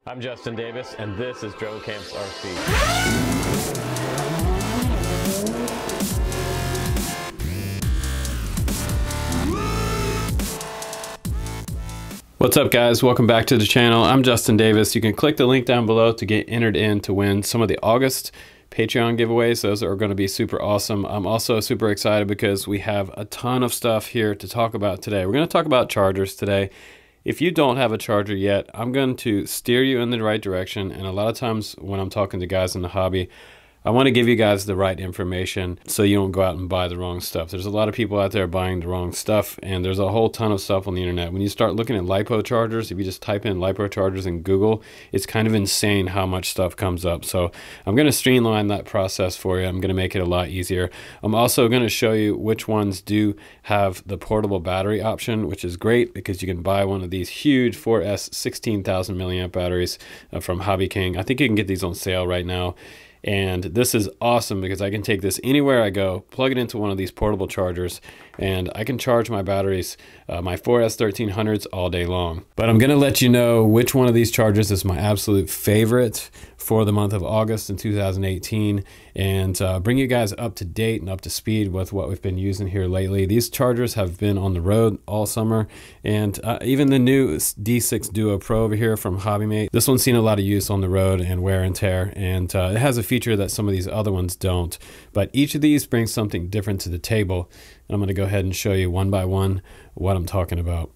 I'm Justin Davis, and this is Drone Camps RC. What's up, guys? Welcome back to the channel. I'm Justin Davis. You can click the link down below to get entered in to win some of the August Patreon giveaways. Those are going to be super awesome. I'm also super excited because we have a ton of stuff here to talk about today. We're going to talk about chargers today. If you don't have a charger yet, I'm going to steer you in the right direction. And a lot of times when I'm talking to guys in the hobby, I want to give you guys the right information so you don't go out and buy the wrong stuff. There's a lot of people out there buying the wrong stuff, and there's a whole ton of stuff on the internet. When you start looking at Lipo Chargers, if you just type in Lipo Chargers in Google, it's kind of insane how much stuff comes up. So I'm going to streamline that process for you. I'm going to make it a lot easier. I'm also going to show you which ones do have the portable battery option, which is great because you can buy one of these huge 4S 16,000 milliamp batteries from Hobby King. I think you can get these on sale right now. And this is awesome because I can take this anywhere I go, plug it into one of these portable chargers, and I can charge my batteries, my 4S 1300s all day long. But I'm gonna let you know which one of these chargers is my absolute favorite for the month of August in 2018, and bring you guys up to date and up to speed with what we've been using here lately. These chargers have been on the road all summer, and even the new D6 Duo Pro over here from HobbyMate, this one's seen a lot of use on the road and wear and tear, and it has a feature that some of these other ones don't. But each of these brings something different to the table, and I'm going to go ahead and show you one by one what I'm talking about.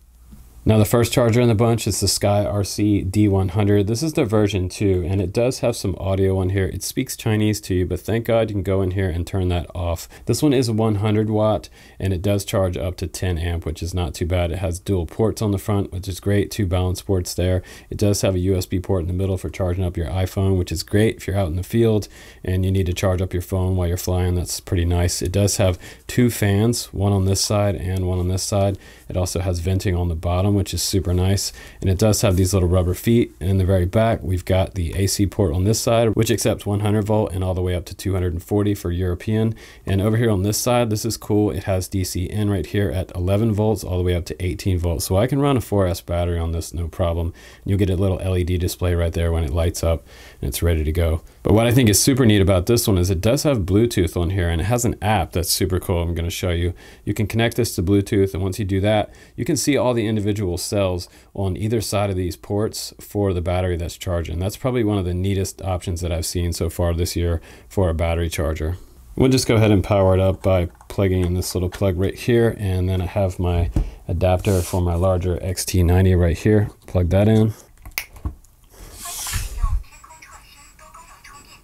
Now, the first charger in the bunch is the Sky RC D100. This is the version 2, and it does have some audio on here. It speaks Chinese to you, but thank God you can go in here and turn that off. This one is 100 watt, and it does charge up to 10 amp, which is not too bad. It has dual ports on the front, which is great. 2 balance ports there. It does have a USB port in the middle for charging up your iPhone, which is great if you're out in the field and you need to charge up your phone while you're flying. That's pretty nice. It does have 2 fans, one on this side and one on this side. It also has venting on the bottom, which is super nice, and it does have these little rubber feet. And in the very back, we've got the AC port on this side, which accepts 100 volt and all the way up to 240 for European. And over here on this side, this is cool. It has DC in right here at 11 volts all the way up to 18 volts. So I can run a 4S battery on this, no problem. You'll get a little LED display right there when it lights up and it's ready to go. But what I think is super neat about this one is it does have Bluetooth on here, and it has an app that's super cool. I'm going to show you. You can connect this to Bluetooth, and once you do that, you can see all the individual cells on either side of these ports for the battery that's charging. That's probably one of the neatest options that I've seen so far this year for a battery charger. We'll just go ahead and power it up by plugging in this little plug right here, and then I have my adapter for my larger XT90 right here. Plug that in.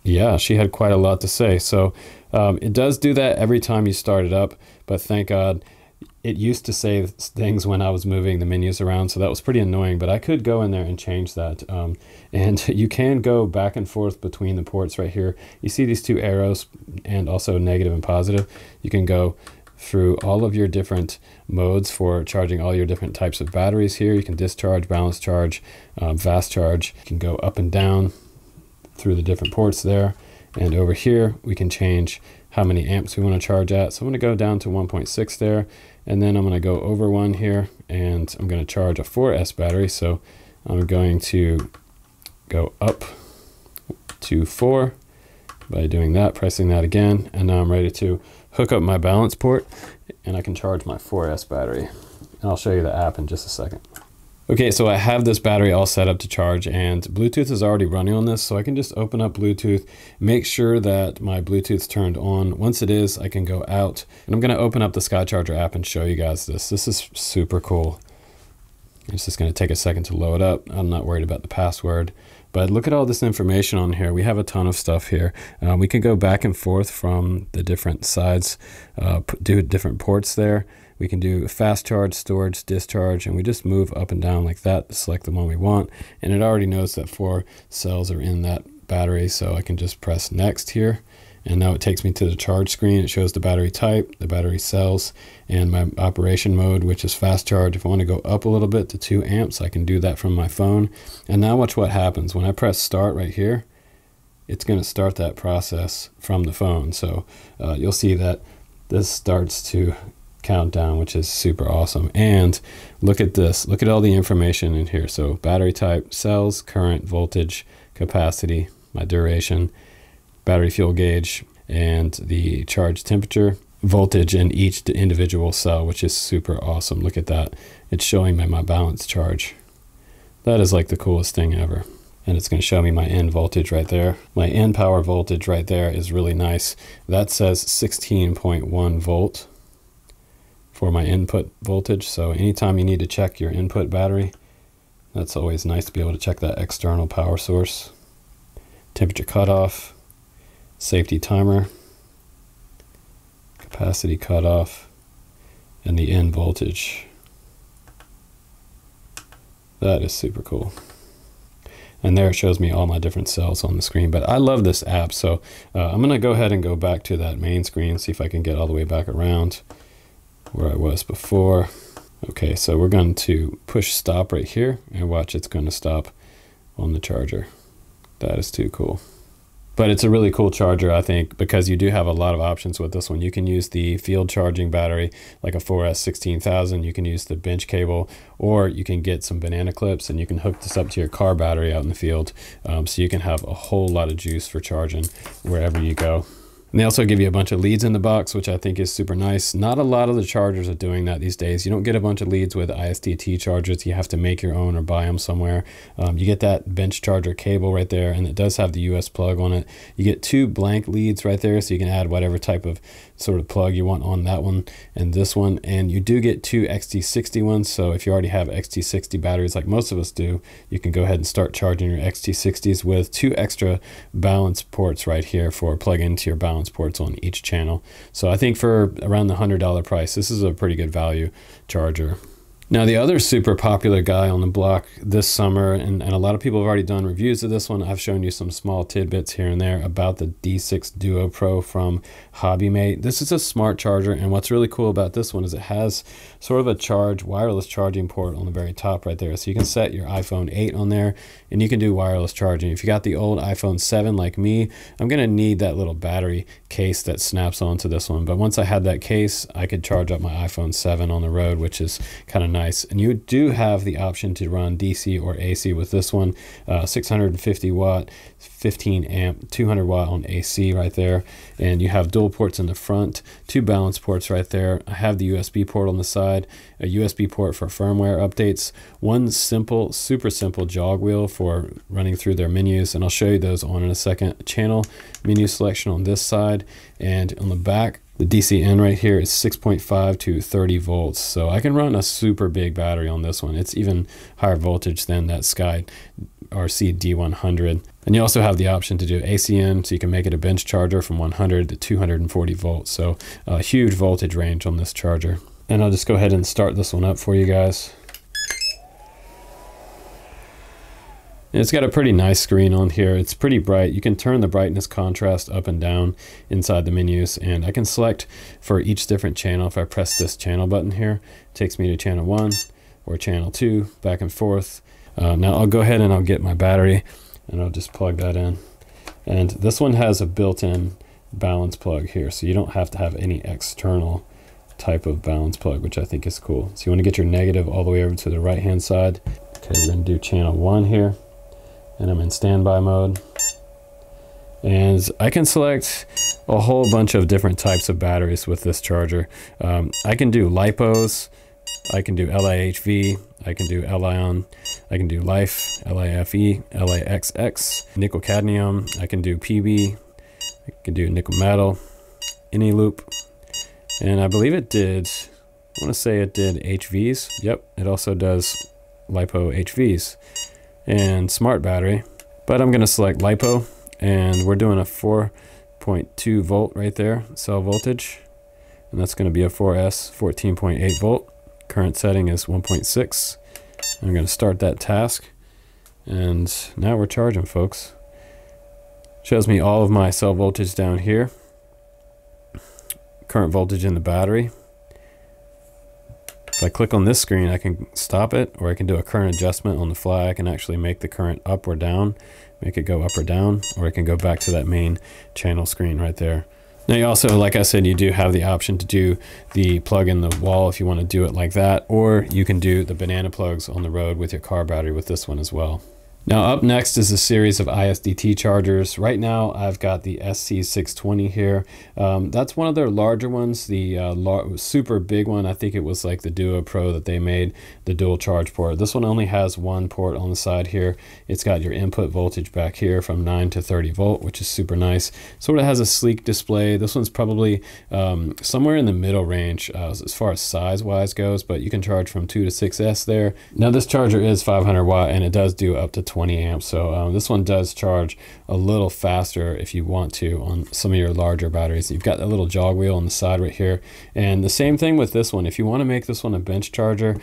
Yeah, she had quite a lot to say. So it does do that every time you start it up, but thank God. It used to say things when I was moving the menus around, so that was pretty annoying, but I could go in there and change that. And you can go back and forth between the ports right here. You see these 2 arrows and also negative and positive. You can go through all of your different modes for charging all your different types of batteries here. You can discharge, balance charge, fast charge. You can go up and down through the different ports there. And over here, we can change how many amps we want to charge at. So I'm going to go down to 1.6 there. And then I'm going to go over 1 here, and I'm going to charge a 4S battery. So I'm going to go up to 4 by doing that, pressing that again. And now I'm ready to hook up my balance port, and I can charge my 4S battery. And I'll show you the app in just a second. Okay, so I have this battery all set up to charge, and Bluetooth is already running on this, so I can just open up Bluetooth, make sure that my Bluetooth's turned on. Once it is, I can go out, and I'm going to open up the Sky Charger app and show you guys this. This is super cool. It's just going to take a second to load up. I'm not worried about the password, but look at all this information on here. We have a ton of stuff here. We can go back and forth from the different sides, do different ports there. We can do fast charge, storage, discharge, and we just move up and down like that, select the one we want, and it already knows that 4 cells are in that battery, so I can just press next here, and now it takes me to the charge screen. It shows the battery type, the battery cells, and my operation mode, which is fast charge. If I want to go up a little bit to 2 amps, I can do that from my phone. And now watch what happens. When I press start right here, it's going to start that process from the phone. So you'll see that this starts to countdown, which is super awesome. And look at this, look at all the information in here. So battery type, cells, current, voltage, capacity, my duration, battery fuel gauge, and the charge temperature, voltage in each individual cell, which is super awesome. Look at that. It's showing me my balance charge. That is like the coolest thing ever. And it's going to show me my end voltage right there. My end power voltage right there is really nice. That says 16.1 volt for my input voltage. So anytime you need to check your input battery, that's always nice to be able to check that external power source. Temperature cutoff, safety timer, capacity cutoff, and the end voltage. That is super cool. And there it shows me all my different cells on the screen. But I love this app, so I'm going to go ahead and go back to that main screen, see if I can get all the way back around where I was before. Okay, so we're going to push stop right here, and watch, it's going to stop on the charger. That is too cool. But it's a really cool charger, I think, because you do have a lot of options with this one. You can use the field charging battery, like a 4S 16000. You can use the bench cable, or you can get some banana clips and you can hook this up to your car battery out in the field. So you can have a whole lot of juice for charging wherever you go. And they also give you a bunch of leads in the box, which I think is super nice. Not a lot of the chargers are doing that these days. You don't get a bunch of leads with ISDT chargers. You have to make your own or buy them somewhere. You get that bench charger cable right there, and it does have the US plug on it. You get 2 blank leads right there, so you can add whatever type of sort of plug you want on that one and this one. And you do get 2 XT60 ones, so if you already have XT60 batteries like most of us do, you can go ahead and start charging your XT60s with 2 extra balance ports right here for plug into your balance ports on each channel. So I think for around the $100 price, this is a pretty good value charger. Now the other super popular guy on the block this summer, and a lot of people have already done reviews of this one. I've shown you some small tidbits here and there about the D6 Duo Pro from HobbyMate. This is a smart charger, and what's really cool about this one is it has sort of a wireless charging port on the very top right there. So you can set your iPhone 8 on there, and you can do wireless charging. If you got the old iPhone 7 like me, I'm gonna need that little battery case that snaps onto this one. But once I had that case, I could charge up my iPhone 7 on the road, which is kind of nice. And you do have the option to run DC or AC with this one. 650 watt, 15 amp, 200 watt on AC right there. And you have dual ports in the front, 2 balance ports right there. I have the USB port on the side, a USB port for firmware updates, 1 simple, super simple jog wheel for running through their menus, and I'll show you those on in a second. Channel menu selection on this side, and on the back, the DC in right here is 6.5 to 30 volts. So I can run a super big battery on this one. It's even higher voltage than that Sky RC D100. And you also have the option to do ACM, so you can make it a bench charger from 100 to 240 volts. So a huge voltage range on this charger. And I'll just go ahead and start this one up for you guys. It's got a pretty nice screen on here. It's pretty bright. You can turn the brightness contrast up and down inside the menus, and I can select for each different channel. If I press this channel button here, it takes me to channel 1 or channel 2, back and forth. Now I'll go ahead and I'll get my battery, and I'll just plug that in. And this one has a built-in balance plug here, so you don't have to have any external type of balance plug, which I think is cool. So you want to get your negative all the way over to the right-hand side. Okay, we're going to do channel 1 here. And I'm in standby mode, and I can select a whole bunch of different types of batteries with this charger. I can do LiPos, I can do LiHV, I can do Li-ion, I can do Life, LiFe, LiXX, nickel cadmium, I can do PB, I can do nickel metal, any loop, and I believe it did, I want to say it did HVs. Yep, it also does LiPo HVs. And smart battery, but I'm going to select LiPo, and we're doing a 4.2 volt right there, cell voltage, and that's going to be a 4S 14.8 volt. Current setting is 1.6. I'm going to start that task, and now we're charging, folks. Shows me all of my cell voltage down here, current voltage in the battery. If I click on this screen, I can stop it, or I can do a current adjustment on the fly. I can actually make the current up or down, make it go up or down, or I can go back to that main channel screen right there. Now you also, like I said, you do have the option to do the plug in the wall if you want to do it like that, or you can do the banana plugs on the road with your car battery with this one as well. Now up next is a series of ISDT chargers. Right now I've got the SC620 here. That's one of their larger ones, the super big one. I think it was like the Duo Pro that they made, the dual charge port. This one only has one port on the side here. It's got your input voltage back here from 9 to 30 volt, which is super nice. Sort of has a sleek display. This one's probably somewhere in the middle range as far as size wise goes, but you can charge from 2 to 6S there. Now this charger is 500 watt and it does do up to 20 amps, so this one does charge a little faster if you want to on some of your larger batteries. You've got a little jog wheel on the side right here, and the same thing with this one. If you want to make this one a bench charger,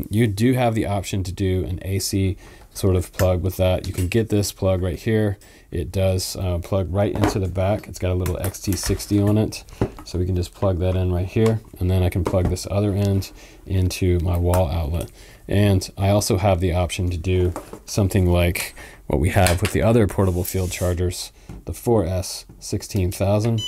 you do have the option to do an AC sort of plug with that. You can get this plug right here. It does plug right into the back. It's got a little XT60 on it, so we can just plug that in right here, and then I can plug this other end into my wall outlet. And I also have the option to do something like what we have with the other portable field chargers, the 4S 16000.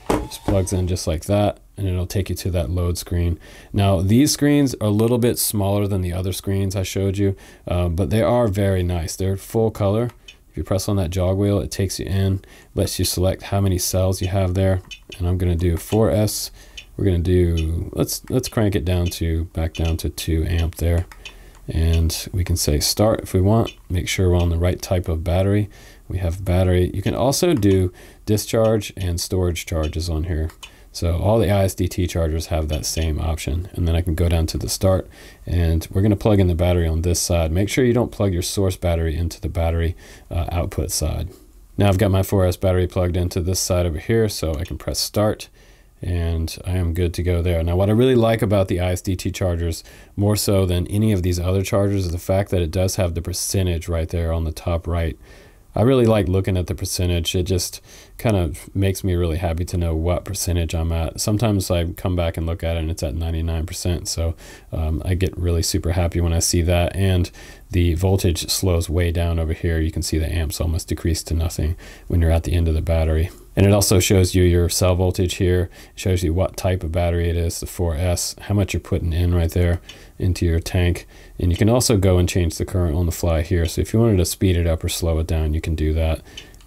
Just plugs in just like that, and it'll take you to that load screen. Now these screens are a little bit smaller than the other screens I showed you, but they are very nice. They're full color. If you press on that jog wheel, it takes you in, lets you select how many cells you have there. And I'm gonna do 4S. We're gonna do, let's crank it down to, back down to 2 amp there. And we can say start if we want, make sure we're on the right type of battery. We have battery. You can also do discharge and storage charges on here. So all the ISDT chargers have that same option. And then I can go down to the start, and we're gonna plug in the battery on this side. Make sure you don't plug your source battery into the battery output side. Now I've got my 4S battery plugged into this side over here, so I can press start, and I am good to go there. Now what I really like about the ISDT chargers, more so than any of these other chargers, is the fact that it does have the percentage right there on the top right. I really like looking at the percentage. It just kind of makes me really happy to know what percentage I'm at. Sometimes I come back and look at it and it's at 99%, so I get really super happy when I see that. And the voltage slows way down over here. You can see the amps almost decrease to nothing when you're at the end of the battery. And it also shows you your cell voltage here. It shows you what type of battery it is, the 4S, how much you're putting in right there into your tank. And you can also go and change the current on the fly here. So if you wanted to speed it up or slow it down, you can do that.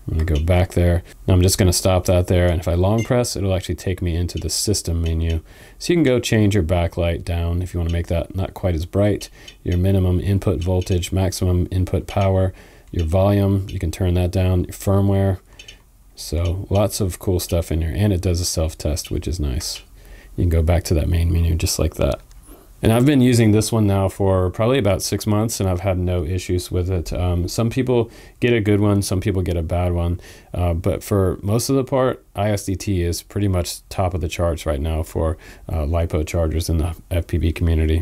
I'm gonna go back there. Now I'm just gonna stop that there. And if I long press, it'll actually take me into the system menu. So you can go change your backlight down if you wanna make that not quite as bright, your minimum input voltage, maximum input power, your volume, you can turn that down, your firmware. So lots of cool stuff in here, and it does a self-test, which is nice. You can go back to that main menu just like that. And I've been using this one now for probably about 6 months, and I've had no issues with it. Some people get a good one, some people get a bad one, but for most of the part, ISDT is pretty much top of the charts right now for Lipo chargers in the FPV community.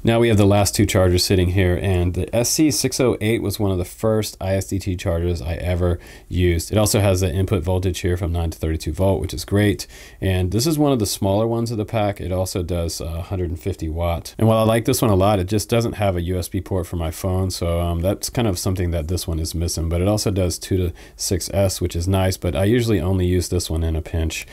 Now we have the last two chargers sitting here, and the SC608 was one of the first ISDT chargers I ever used. It also has the input voltage here from 9 to 32 volt, which is great. And this is one of the smaller ones of the pack. It also does 150 watt. And while I like this one a lot, it just doesn't have a USB port for my phone. So that's kind of something that this one is missing, but it also does 2 to 6S, which is nice, but I usually only use this one in a pinch.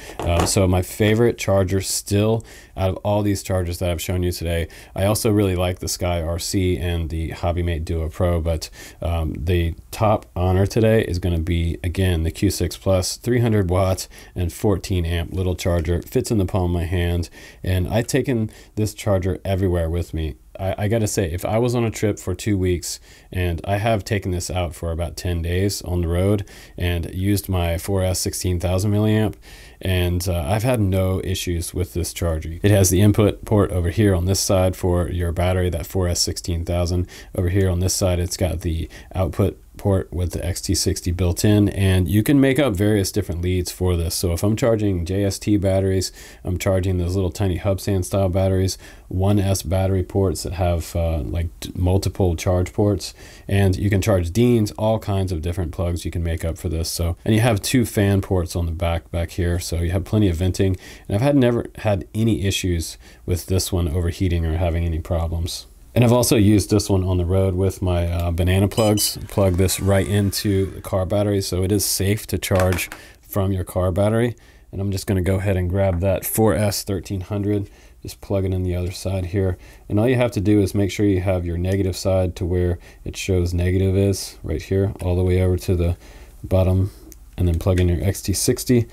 So my favorite charger still out of all these chargers that I've shown you today, I also really like the Sky RC and the HobbyMate Duo Pro, but the top honor today is going to be, again, the Q6 Plus 300 watt and 14 amp little charger. It fits in the palm of my hand, and I've taken this charger everywhere with me. I gotta say, if I was on a trip for 2 weeks, and I have taken this out for about 10 days on the road and used my 4S 16000 milliamp, and I've had no issues with this charger. It has the input port over here on this side for your battery, that 4S 16000. Over here on this side, it's got the output port with the XT60 built in, and you can make up various different leads for this. So if I'm charging JST batteries, I'm charging those little tiny hub stand style batteries, 1S battery ports that have like multiple charge ports, and you can charge Deans, all kinds of different plugs you can make up for this. So, and you have 2 fan ports on the back here, so you have plenty of venting, and I've never had any issues with this one overheating or having any problems. And I've also used this one on the road with my banana plugs. Plug this right into the car battery, so it is safe to charge from your car battery. And I'm just going to go ahead and grab that 4S 1300, just plug it in the other side here. And all you have to do is make sure you have your negative side to where it shows negative is, right here, all the way over to the bottom, and then plug in your XT60,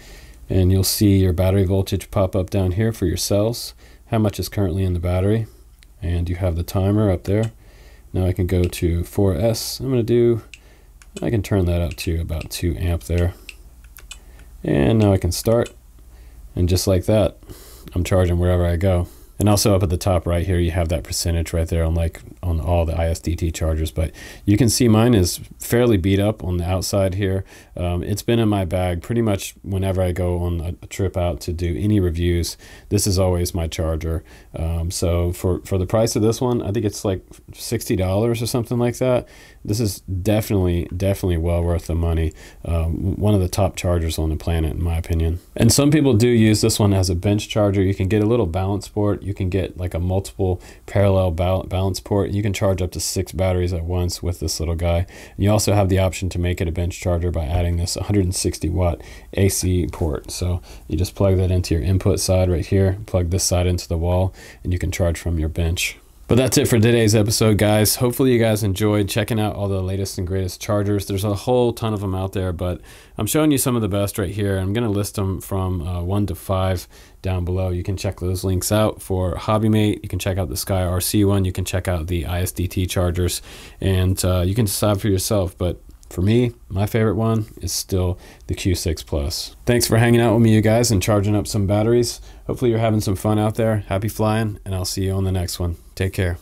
and you'll see your battery voltage pop up down here for your cells, how much is currently in the battery, and you have the timer up there. Now I can go to 4S. I can turn that up to about 2 amp there. And now I can start, and just like that, I'm charging wherever I go. And also up at the top right here, you have that percentage right there on all the ISDT chargers, but you can see mine is fairly beat up on the outside here. It's been in my bag pretty much whenever I go on a trip out to do any reviews. This is always my charger. So for the price of this one, I think it's like $60 or something like that. This is definitely well worth the money. One of the top chargers on the planet, in my opinion. And some people do use this one as a bench charger. You can get a little balance port. You can get like a multiple parallel balance port. You can charge up to 6 batteries at once with this little guy. And you also have the option to make it a bench charger by adding this 160 watt AC port. So you just plug that into your input side right here, plug this side into the wall, and you can charge from your bench. But that's it for today's episode, guys. Hopefully you guys enjoyed checking out all the latest and greatest chargers. There's a whole ton of them out there, but I'm showing you some of the best right here. I'm going to list them from 1 to 5 down below. You can check those links out for HobbyMate. You can check out the Sky RC one. You can check out the ISDT chargers, and you can decide for yourself. But for me, my favorite one is still the Q6 Plus. Thanks for hanging out with me, you guys, and charging up some batteries. Hopefully you're having some fun out there. Happy flying, and I'll see you on the next one. Take care.